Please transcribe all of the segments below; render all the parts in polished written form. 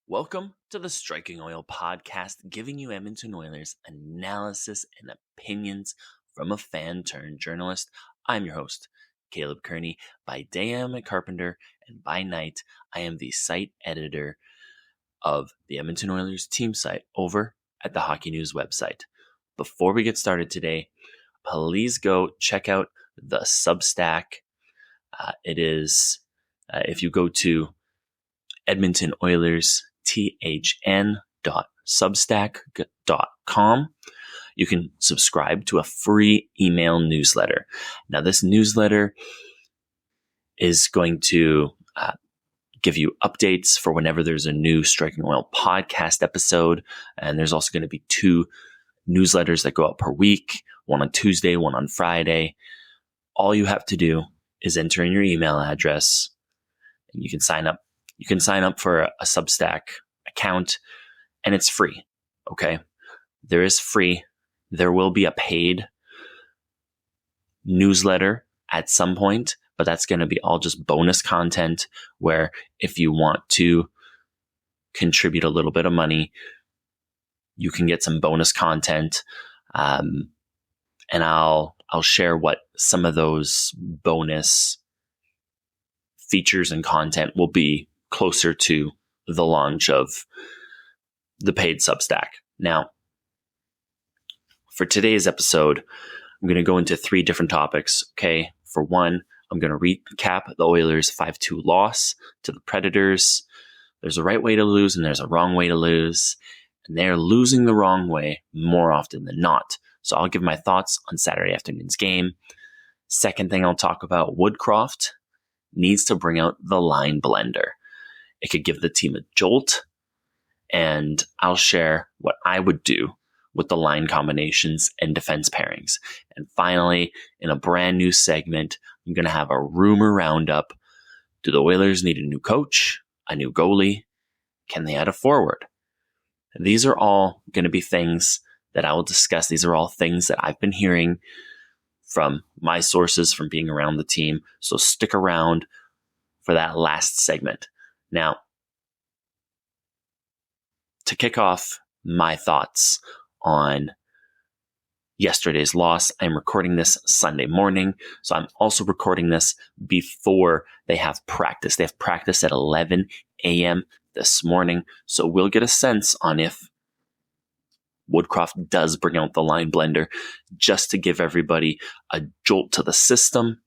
Welcome to the Striking Oil podcast, giving you Edmonton Oilers analysis and opinions from a fan turned journalist. I'm your host, Caleb Kearney. By day, I am a carpenter, and by night, I am the site editor of the Edmonton Oilers team site over at the Hockey News website. Before we get started today, please go check out the Substack. It is, if you go to Edmonton Oilers thn.substack.com. You can subscribe to a free email newsletter. Now, this newsletter is going to give you updates for whenever there's a new Striking Oil podcast episode. And there's also going to be 2 newsletters that go out per week, one on Tuesday, one on Friday. All you have to do is enter in your email address and you can sign up. You can sign up for a Substack account and it's free. Okay. There is free. There will be a paid newsletter at some point, but that's going to be all just bonus content where if you want to contribute a little bit of money, you can get some bonus content. And I'll share what some of those bonus features and content will be closer to the launch of the paid Substack. Now, for today's episode, I'm going to go into 3 different topics. Okay. For one, I'm going to recap the Oilers' 5-2 loss to the Predators. There's a right way to lose and there's a wrong way to lose. And they're losing the wrong way more often than not. So I'll give my thoughts on Saturday afternoon's game. Second thing I'll talk about, Woodcroft needs to bring out the line blender. It could give the team a jolt, and I'll share what I would do with the line combinations and defense pairings. And finally, in a brand new segment, I'm going to have a rumor roundup. Do the Oilers need a new coach, a new goalie? Can they add a forward? These are all going to be things that I will discuss. These are all things that I've been hearing from my sources from being around the team. So stick around for that last segment. Now, to kick off my thoughts on yesterday's loss, I'm recording this Sunday morning. So I'm also recording this before they have practice. They have practice at 11 a.m. this morning. So we'll get a sense on if Woodcroft does bring out the line blender just to give everybody a jolt to the system.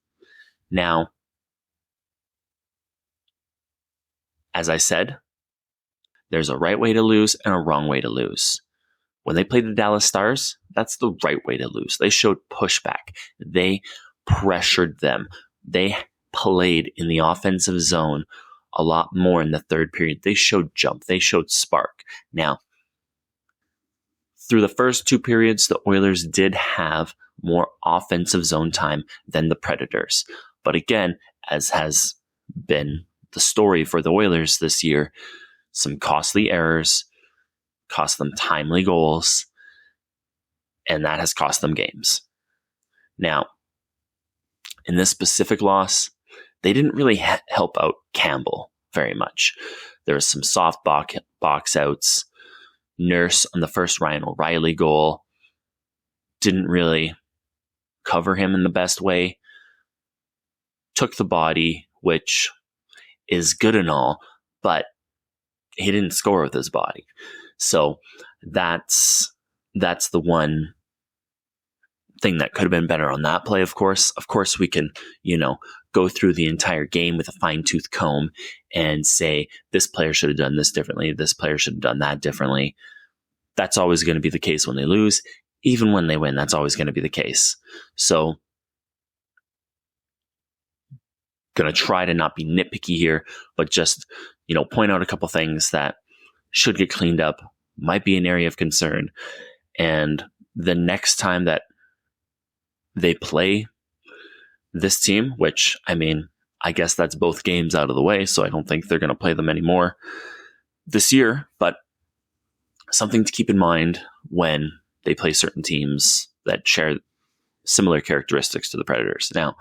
Now, as I said, there's a right way to lose and a wrong way to lose. When they played the Dallas Stars, that's the right way to lose. They showed pushback. They pressured them. They played in the offensive zone a lot more in the third period. They showed jump. They showed spark. Now, through the first 2 periods, the Oilers did have more offensive zone time than the Predators. But again, as has been the story for the Oilers this year, some costly errors cost them timely goals, and that has cost them games. Now, in this specific loss, they didn't really help out Campbell very much. There was some soft box outs. Nurse on the first Ryan O'Reilly goal didn't really cover him in the best way. Took the body, which is good and all, but he didn't score with his body. So that's the one thing that could have been better on that play. Of course, we can, go through the entire game with a fine-tooth comb and say this player should have done this differently. This player should have done that differently. That's always going to be the case when they lose. Even when they win, that's always going to be the case. So going to try to not be nitpicky here, but just, point out a couple things that should get cleaned up, might be an area of concern. And the next time that they play this team, which, I guess that's both games out of the way, so I don't think they're going to play them anymore this year, but something to keep in mind when they play certain teams that share similar characteristics to the Predators. Now,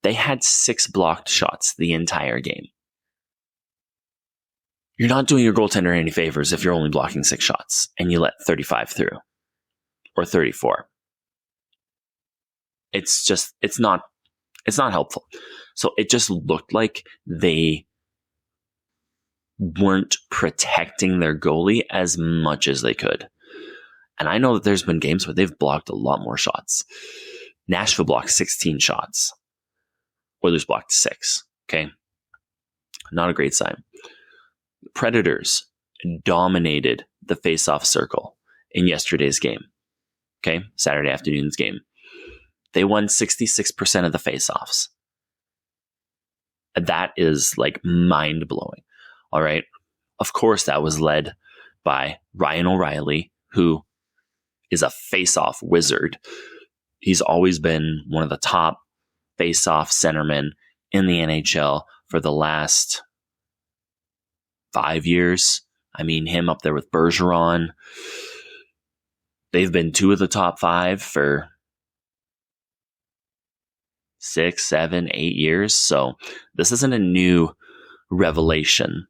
they had 6 blocked shots the entire game. you're not doing your goaltender any favors if you're only blocking 6 shots and you let 35 through or 34. It's not helpful. So it just looked like they weren't protecting their goalie as much as they could. And I know that there's been games where they've blocked a lot more shots. Nashville blocked 16 shots. Oilers blocked 6. Okay. Not a great sign. Predators dominated the face-off circle in yesterday's game. Okay. Saturday afternoon's game. They won 66% of the face-offs. That is like mind-blowing. All right. Of course, that was led by Ryan O'Reilly, who is a face-off wizard. He's always been one of the top face-off centermen in the NHL for the last 5 years. I mean, him up there with Bergeron. They've been 2 of the top 5 for 6, 7, 8 years. So this isn't a new revelation.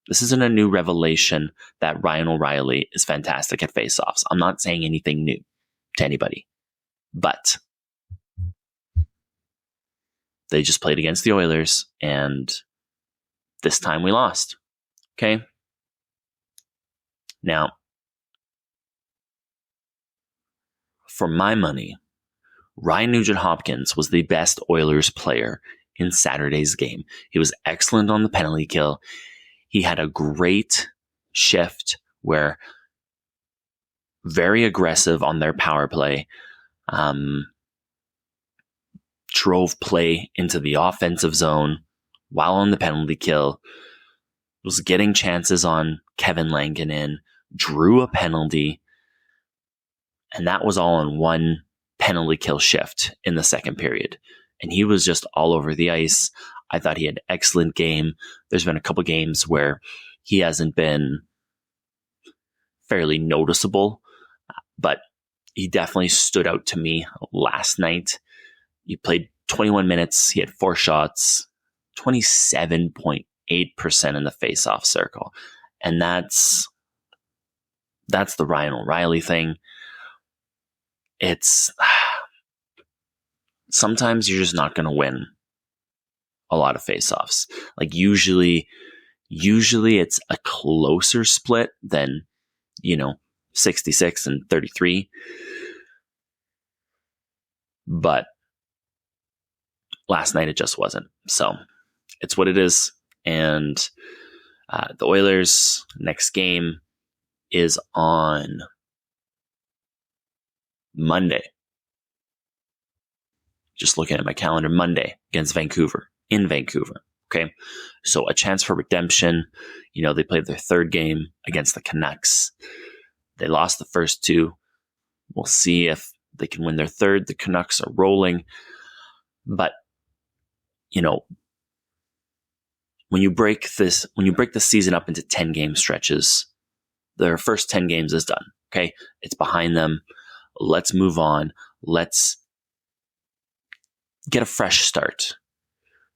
This isn't a new revelation that Ryan O'Reilly is fantastic at faceoffs. I'm not saying anything new to anybody, but they just played against the Oilers, and this time we lost. Okay? Now, for my money, Ryan Nugent-Hopkins was the best Oilers player in Saturday's game. He was excellent on the penalty kill. He had a great shift where very aggressive on their power play, drove play into the offensive zone while on the penalty kill, was getting chances on Kevin Lankinen, drew a penalty, and that was all in one penalty kill shift in the second period. And he was just all over the ice. I thought he had an excellent game. There's been a couple games where he hasn't been fairly noticeable, but he definitely stood out to me last night. He played 21 minutes. He had 4 shots, 27.8% in the face-off circle. And that's the Ryan O'Reilly thing. It's sometimes you're just not going to win a lot of face-offs. Like usually it's a closer split than, 66 and 33. But last night it just wasn't. So it's what it is. And the Oilers' next game is on Monday. Just looking at my calendar, Monday against Vancouver, in Vancouver. Okay. So a chance for redemption. They played their third game against the Canucks. They lost the first 2. We'll see if they can win their third. The Canucks are rolling. But, when you break the season up into 10 game stretches, their first 10 games is done. Okay. It's behind them. Let's move on. Let's get a fresh start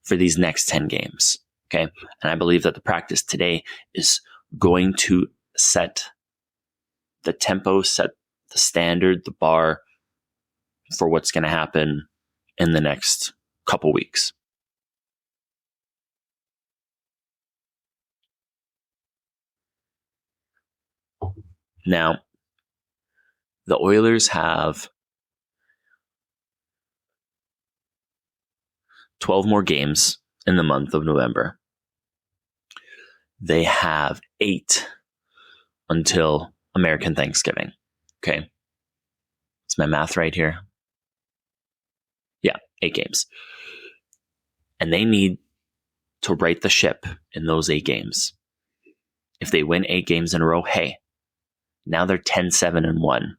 for these next 10 games. Okay. And I believe that the practice today is going to set the tempo, set the standard, the bar for what's going to happen in the next couple weeks. Now, the Oilers have 12 more games in the month of November. They have 8 until American Thanksgiving. Okay. Is my math right here? Yeah, 8 games. And they need to right the ship in those 8 games. If they win 8 games in a row, hey, now they're 10-7-1.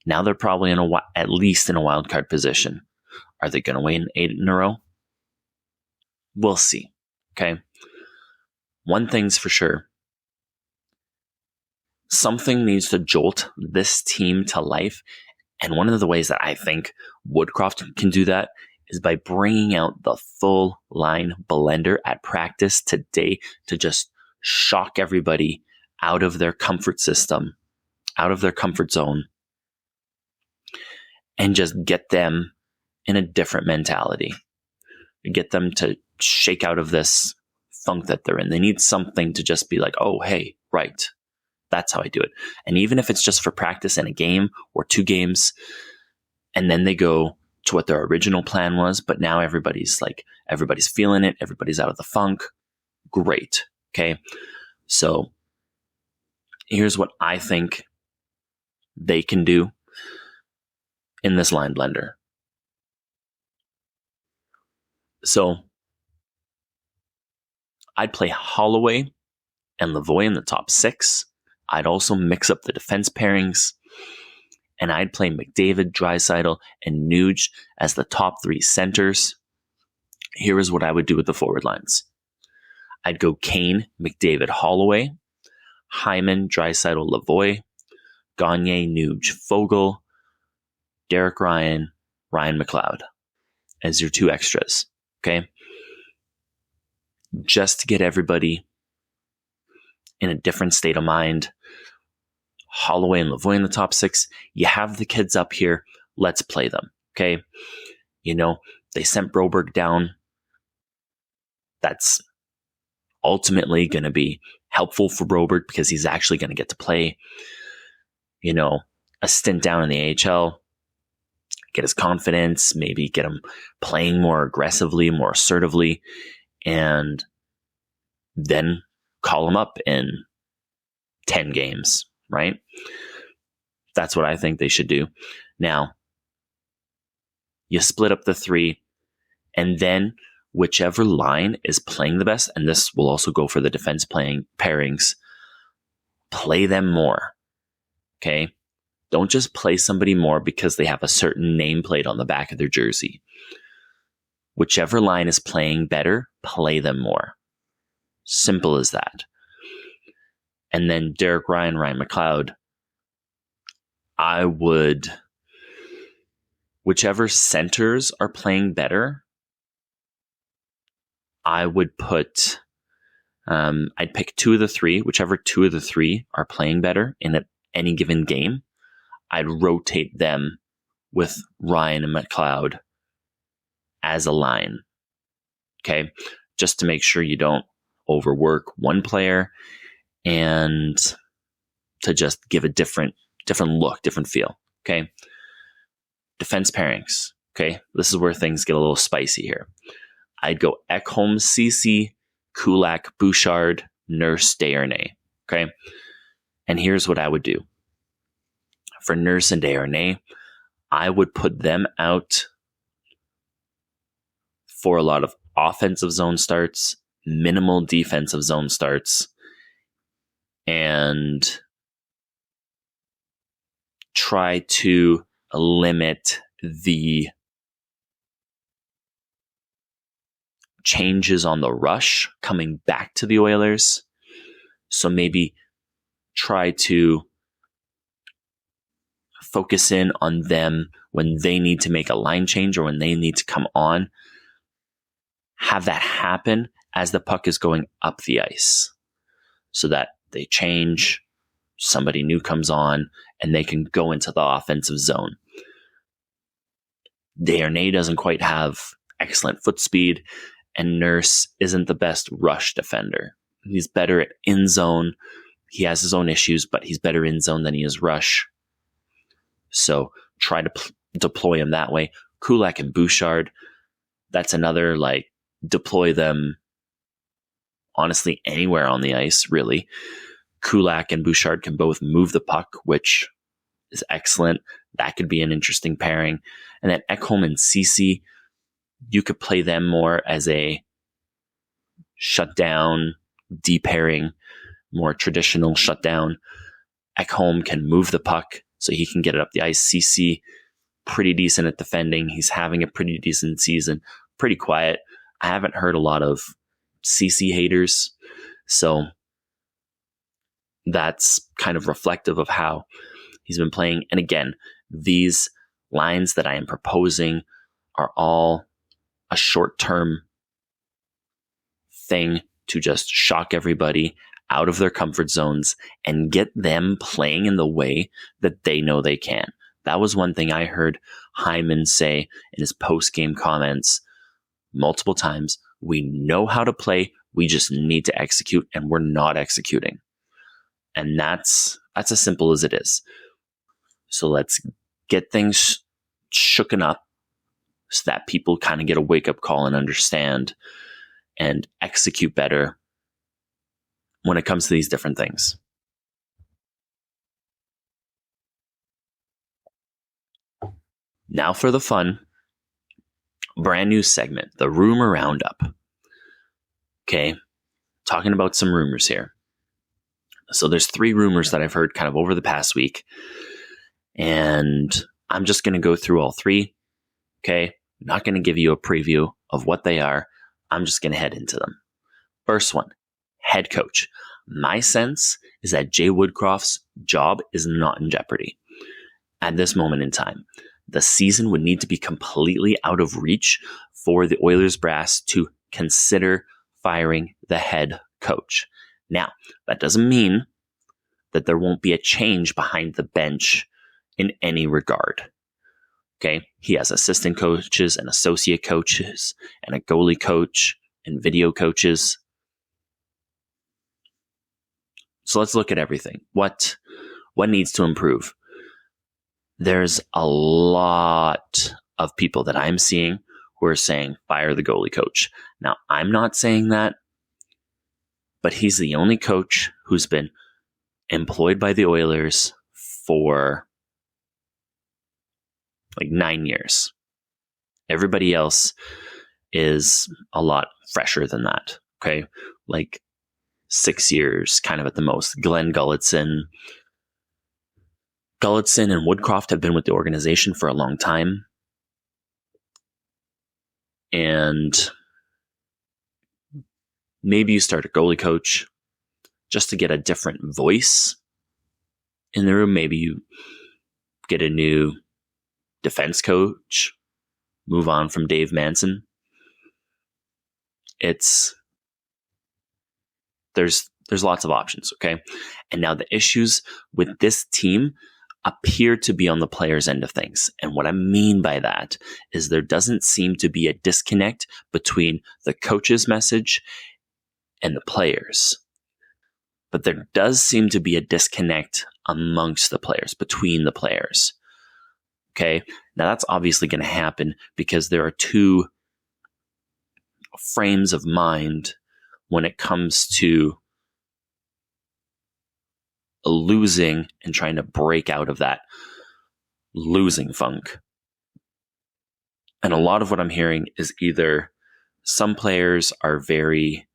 Now they're probably at least in a wild card position. Are they going to win 8 in a row? We'll see. Okay. One thing's for sure. Something needs to jolt this team to life. And one of the ways that I think Woodcroft can do that is by bringing out the full line blender at practice today to just shock everybody out of their comfort system, out of their comfort zone, and just get them in a different mentality. Get them to shake out of this funk that they're in. They need something to just be like, oh, hey, right. That's how I do it. And even if it's just for practice in a game or 2 games, and then they go to what their original plan was, but now everybody's feeling it. Everybody's out of the funk. Great. Okay. So here's what I think they can do in this line blender. So I'd play Holloway and Lavoie in the top 6. I'd also mix up the defense pairings, and I'd play McDavid, Draisaitl, and Nuge as the top 3 centers. Here is what I would do with the forward lines. I'd go Kane, McDavid, Holloway, Hyman, Draisaitl, Lavoie, Gagne, Nuge, Fogle, Derek Ryan, Ryan McLeod as your 2 extras. Okay? Just to get everybody in a different state of mind. Holloway and Lavoie in the top 6. You have the kids up here. Let's play them. Okay? They sent Broberg down. That's ultimately going to be helpful for Broberg because he's actually going to get to play, a stint down in the AHL, get his confidence, maybe get him playing more aggressively, more assertively, and then call him up in 10 games, right? That's what I think they should do. Now, you split up the 3, and then whichever line is playing the best, and this will also go for the defense playing pairings, play them more. Okay? Don't just play somebody more because they have a certain nameplate on the back of their jersey. Whichever line is playing better, play them more. Simple as that. And then Derek Ryan, Ryan McLeod, whichever centers are playing better, I would put, I'd pick 2 of the 3, whichever 2 of the 3 are playing better in any given game. I'd rotate them with Ryan and McLeod as a line. Okay? Just to make sure you don't overwork one player and to just give a different look, different feel. Okay? Defense pairings. Okay? This is where things get a little spicy here. I'd go Ekholm, Ceci, Kulak, Bouchard, Nurse, Desharnais. Okay? And here's what I would do. For Nurse and Desharnais, I would put them out for a lot of offensive zone starts, minimal defensive zone starts, and try to limit the changes on the rush coming back to the Oilers. So maybe try to focus in on them when they need to make a line change or when they need to come on. Have that happen as the puck is going up the ice so that they change, somebody new comes on, and they can go into the offensive zone. Desharnais doesn't quite have excellent foot speed, and Nurse isn't the best rush defender. He's better at in zone. He has his own issues, but he's better in zone than he is rush. So try to deploy him that way. Kulak and Bouchard, that's another, deploy them honestly anywhere on the ice, really. Kulak and Bouchard can both move the puck, which is excellent. That could be an interesting pairing. And then Ekholm and Ceci, you could play them more as a shutdown, D-pairing, more traditional shutdown. Ekholm can move the puck so he can get it up the ice. Ceci, pretty decent at defending. He's having a pretty decent season. Pretty quiet. I haven't heard a lot of Ceci haters, so that's kind of reflective of how he's been playing. And again, these lines that I am proposing are all a short-term thing to just shock everybody out of their comfort zones and get them playing in the way that they know they can. That was one thing I heard Hyman say in his post-game comments multiple times. We know how to play. We just need to execute, and we're not executing. And that's as simple as it is. So let's get things shooken up so that people kind of get a wake-up call and understand and execute better when it comes to these different things. Now for the fun, brand new segment, the Rumor Roundup. Okay, talking about some rumors here. So there's 3 rumors that I've heard kind of over the past week, and I'm just going to go through all 3. Okay, I'm not going to give you a preview of what they are. I'm just going to head into them. First one, head coach. My sense is that Jay Woodcroft's job is not in jeopardy at this moment in time. The season would need to be completely out of reach for the Oilers brass to consider firing the head coach. Now, that doesn't mean that there won't be a change behind the bench in any regard. Okay, he has assistant coaches and associate coaches and a goalie coach and video coaches. So let's look at everything. What needs to improve? There's a lot of people that I'm seeing who are saying, fire the goalie coach. Now, I'm not saying that, but he's the only coach who's been employed by the Oilers for like 9 years. Everybody else is a lot fresher than that. Okay. Like 6 years, kind of at the most. Glenn Gulletson and Woodcroft have been with the organization for a long time. And maybe you start a goalie coach just to get a different voice in the room. Maybe you get a new defense coach, move on from Dave Manson. There's lots of options, okay? And now the issues with this team appear to be on the players' end of things. And what I mean by that is there doesn't seem to be a disconnect between the coach's message and the players. But there does seem to be a disconnect amongst the players, between the players. Okay? Now that's obviously going to happen because there are 2 frames of mind when it comes to losing and trying to break out of that losing funk. And a lot of what I'm hearing is either some players are very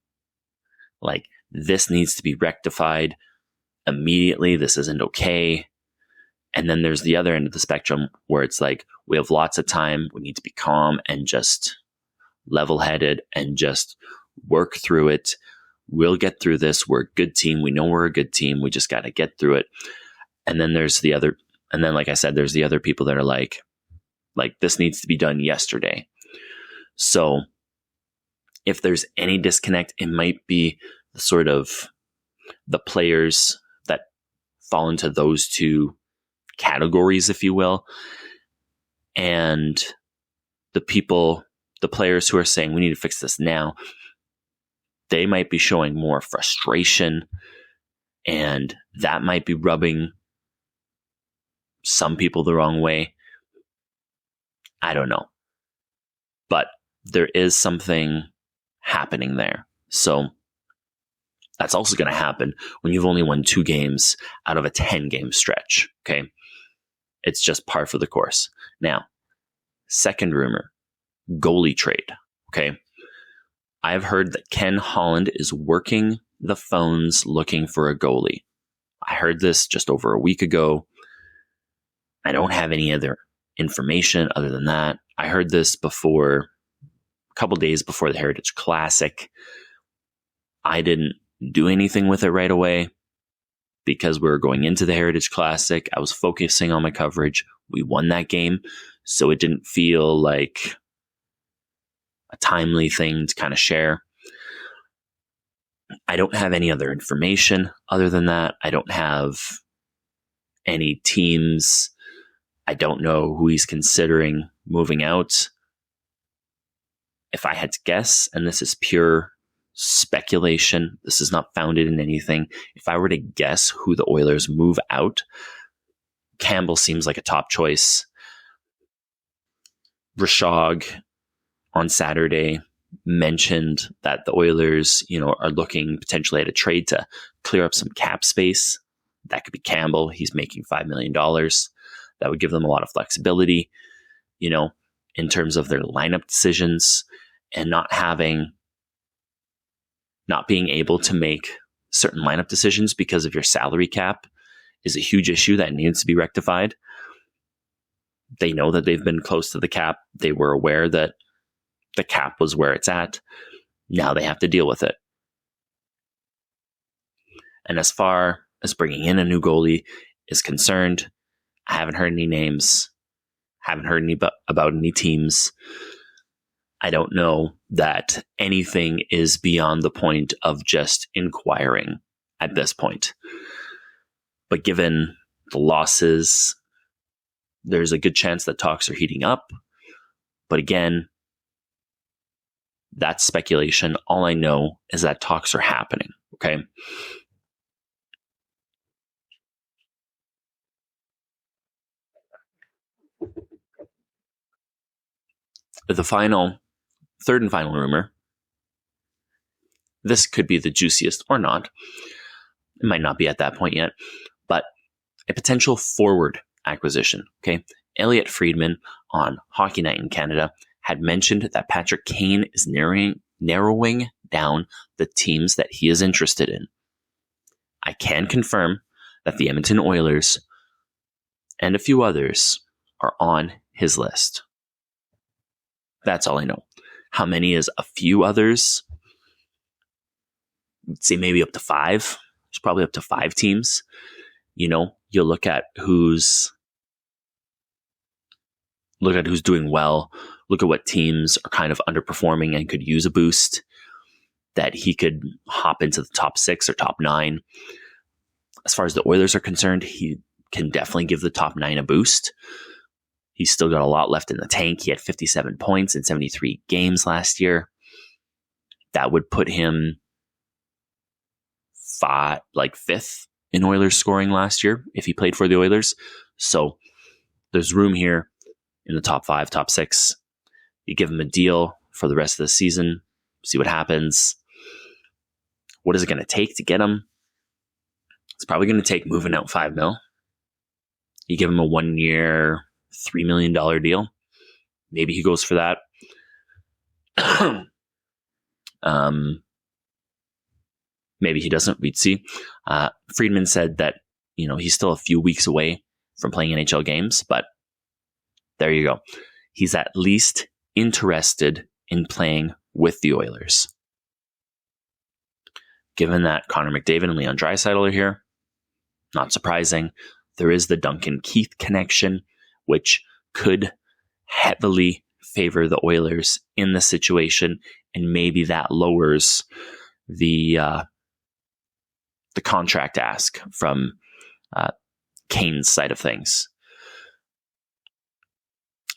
like, this needs to be rectified immediately, this isn't okay. And then there's the other end of the spectrum where it's like, we have lots of time, we need to be calm and just level-headed and just work through it. We'll get through this. We're a good team. We know we're a good team. We just got to get through it. And then there's the other, and then like I said, there's the other people that are like this needs to be done yesterday. So if there's any disconnect, it might be the sort of the players that fall into those 2 categories, if you will. And the players who are saying we need to fix this now, they might be showing more frustration, and that might be rubbing some people the wrong way. I don't know. But there is something happening there. So that's also going to happen when you've only won 2 games out of a 10-game stretch. Okay. It's just par for the course. Now, second rumor, goalie trade. Okay. I've heard that Ken Holland is working the phones looking for a goalie. I heard this just over a week ago. I don't have any other information other than that. I heard this a couple days before the Heritage Classic. I didn't do anything with it right away because we were going into the Heritage Classic. I was focusing on my coverage. We won that game, so it didn't feel like a timely thing to kind of share. I don't have any other information other than that. I don't have any teams. I don't know who he's considering moving out. If I had to guess, and this is pure speculation, this is not founded in anything. If I were to guess who the Oilers move out, Campbell seems like a top choice. Rashog on Saturday mentioned that the Oilers, are looking potentially at a trade to clear up some cap space. That could be Campbell. He's making $5 million. That would give them a lot of flexibility, in terms of their lineup decisions, and not being able to make certain lineup decisions because of your salary cap is a huge issue that needs to be rectified. They know that they've been close to the cap. They were aware that the cap was where it's at. Now they have to deal with it. And as far as bringing in a new goalie is concerned, I haven't heard any names, haven't heard about any teams. I don't know that anything is beyond the point of just inquiring at this point. But given the losses, there's a good chance that talks are heating up. But again, that's speculation. All I know is that talks are happening. Okay. The third and final rumor. This could be the juiciest or not. It might not be at that point yet, but a potential forward acquisition. Okay. Elliot Friedman on Hockey Night in Canada had mentioned that Patrick Kane is narrowing down the teams that he is interested in. I can confirm that the Edmonton Oilers and a few others are on his list. That's all I know. How many is a few others? I'd say maybe up to 5. There's probably up to 5 teams. You look at who's doing well. Look at what teams are kind of underperforming and could use a boost, that he could hop into the top 6 or top 9. As far as the Oilers are concerned, he can definitely give the top 9 a boost. He's still got a lot left in the tank. He had 57 points in 73 games last year. That would put him 5th in Oilers scoring last year if he played for the Oilers. So there's room here in the top 5, top 6. You give him a deal for the rest of the season, see what happens. What is it going to take to get him? It's probably going to take moving out $5 million. You give him a 1-year, $3 million deal. Maybe he goes for that. Maybe he doesn't. We'd see. Friedman said that, he's still a few weeks away from playing NHL games, but there you go. He's at least interested in playing with the Oilers. Given that Connor McDavid and Leon Draisaitl are here, not surprising. There is the Duncan Keith connection, which could heavily favor the Oilers in this situation, and maybe that lowers the contract ask from Kane's side of things.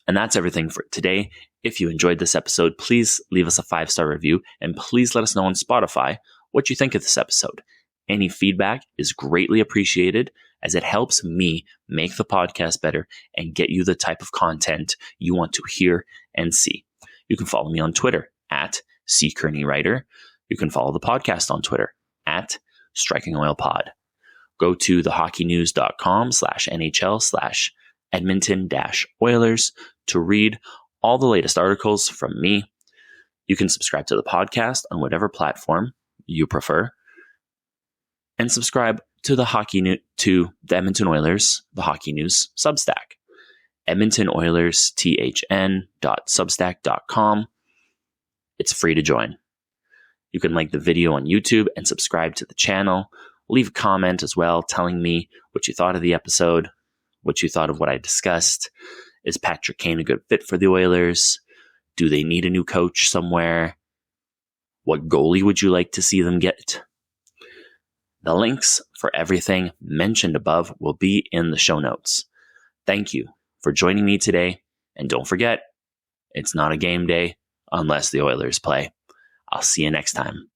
And that's everything for today. If you enjoyed this episode, please leave us a 5-star review, and please let us know on Spotify what you think of this episode. Any feedback is greatly appreciated, as it helps me make the podcast better and get you the type of content you want to hear and see. You can follow me on Twitter at @CKearneyWriter. You can follow the podcast on Twitter at StrikingOilPod. Go to thehockeynews.com/NHL/Edmonton-Oilers to read all the latest articles from me. You can subscribe to the podcast on whatever platform you prefer, and subscribe to the Edmonton Oilers, the Hockey News Substack, Edmonton Oilers THN.substack.com. It's free to join. You can like the video on YouTube and subscribe to the channel. Leave a comment as well telling me what you thought of the episode, what you thought of what I discussed. Is Patrick Kane a good fit for the Oilers? Do they need a new coach somewhere? What goalie would you like to see them get? The links for everything mentioned above will be in the show notes. Thank you for joining me today. And don't forget, it's not a game day unless the Oilers play. I'll see you next time.